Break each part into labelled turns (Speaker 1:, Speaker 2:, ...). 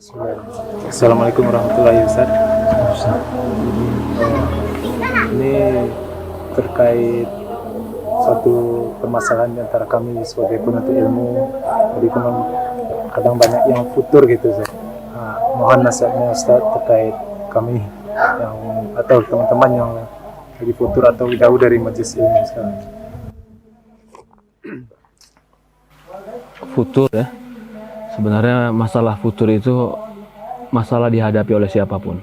Speaker 1: Bismillahirrahmanirrahim. Assalamualaikum warahmatullahi wabarakatuh. Ini terkait suatu permasalahan di antara kami sebagai penuntut ilmu. Jadi kadang banyak yang futur gitu, Ustaz. Mohon nasihatnya Ustaz terkait kami yang atau teman-teman yang lagi futur atau jauh dari majelis ilmu sekarang.
Speaker 2: Futur ya. Sebenarnya masalah futur itu masalah dihadapi oleh siapapun.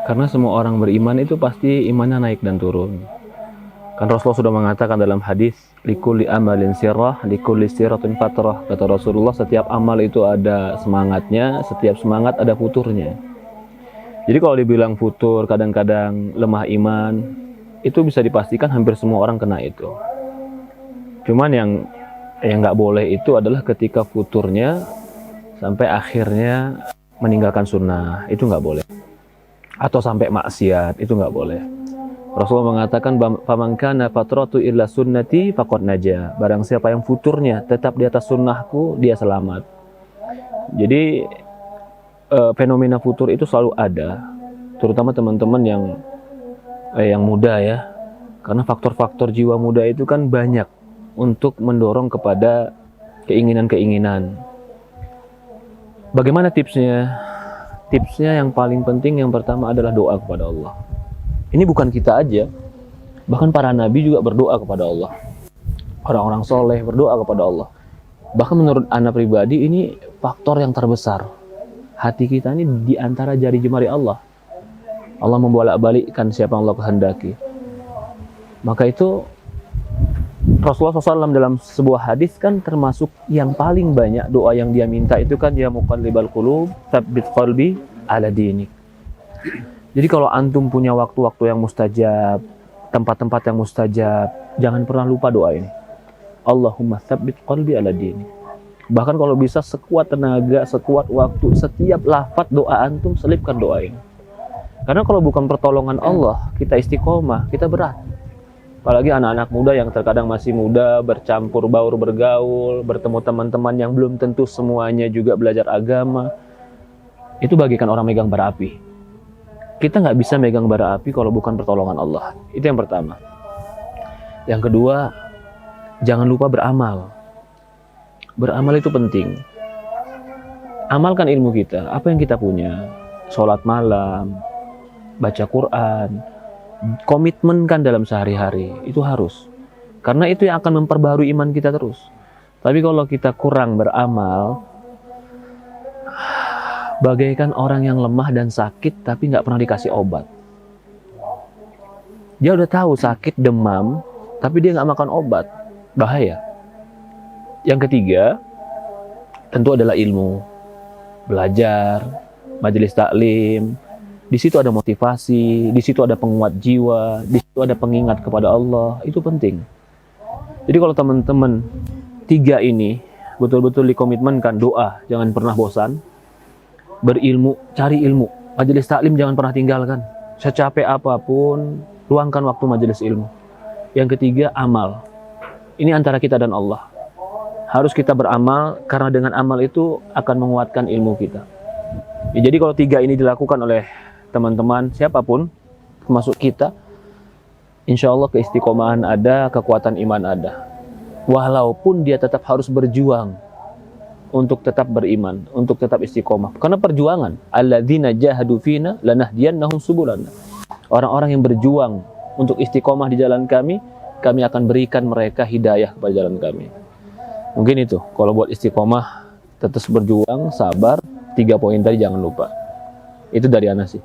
Speaker 2: Karena semua orang beriman itu pasti imannya naik dan turun. Kan Rasulullah sudah mengatakan dalam hadis, likulli amalin sirrah, likulli sirratin fatrah. Kata Rasulullah, setiap amal itu ada semangatnya, setiap semangat ada futurnya. Jadi kalau dibilang futur, kadang-kadang lemah iman, itu bisa dipastikan hampir semua orang kena itu. Cuman yang nggak boleh itu adalah ketika futurnya sampai akhirnya meninggalkan sunnah, itu nggak boleh. Atau sampai maksiat, itu nggak boleh. Rasulullah mengatakan, faman kana fatratu illa sunnati faqad naja. Barang siapa yang futurnya tetap di atas sunnahku, dia selamat. Jadi fenomena futur itu selalu ada, terutama teman-teman yang muda ya. Karena faktor-faktor jiwa muda itu kan banyak untuk mendorong kepada keinginan-keinginan. Bagaimana tipsnya? Tipsnya yang paling penting yang pertama adalah doa kepada Allah. Ini bukan kita aja, bahkan para nabi juga berdoa kepada Allah. Orang-orang soleh berdoa kepada Allah. Bahkan menurut ana pribadi ini faktor yang terbesar. Hati kita ini di antara jari jemari Allah. Allah membolak-balikkan siapa yang Allah kehendaki. Maka itu Rasulullah SAW dalam sebuah hadis kan termasuk yang paling banyak doa yang dia minta itu kan, ya muqallibal qulub tsabbit qalbi ala dinik. Jadi kalau antum punya waktu-waktu yang mustajab, tempat-tempat yang mustajab, jangan pernah lupa doa ini. Allahumma tsabbit qalbi ala dinik. Bahkan kalau bisa sekuat tenaga, sekuat waktu, setiap lafaz doa antum selipkan doa ini. Karena kalau bukan pertolongan Allah, kita istiqomah, kita berat. Apalagi anak-anak muda yang terkadang masih muda, bercampur baur bergaul, bertemu teman-teman yang belum tentu semuanya juga belajar agama. Itu bagaikan orang megang bara api. Kita nggak bisa megang bara api kalau bukan pertolongan Allah. Itu yang pertama. Yang kedua, jangan lupa beramal. Beramal itu penting. Amalkan ilmu kita, apa yang kita punya. Sholat malam, baca Quran, komitmenkan dalam sehari-hari, itu harus. Karena itu yang akan memperbarui iman kita terus. Tapi kalau kita kurang beramal, bagaikan orang yang lemah dan sakit tapi nggak pernah dikasih obat. Dia udah tahu sakit demam, tapi dia nggak makan obat, bahaya. Yang ketiga, tentu adalah ilmu. Belajar, majelis taklim. Di situ ada motivasi, di situ ada penguat jiwa, di situ ada pengingat kepada Allah. Itu penting. Jadi kalau teman-teman tiga ini betul-betul dikomitmenkan, doa, jangan pernah bosan. Berilmu, cari ilmu. Majelis taklim jangan pernah tinggalkan. Secapek apapun, luangkan waktu majelis ilmu. Yang ketiga, amal. Ini antara kita dan Allah. Harus kita beramal, karena dengan amal itu akan menguatkan ilmu kita. Ya, jadi kalau tiga ini dilakukan oleh teman-teman, siapapun, termasuk kita, insya Allah keistiqomahan ada, kekuatan iman ada. Walaupun dia tetap harus berjuang untuk tetap beriman, untuk tetap istiqomah. Karena perjuangan, alladzina jahadu fina lanahdiyannahum subulana. Orang-orang yang berjuang untuk istiqomah di jalan kami akan berikan mereka hidayah kepada jalan kami. Mungkin itu, kalau buat istiqomah, tetap berjuang, sabar, 3 poin tadi jangan lupa. Itu dari Ana sih.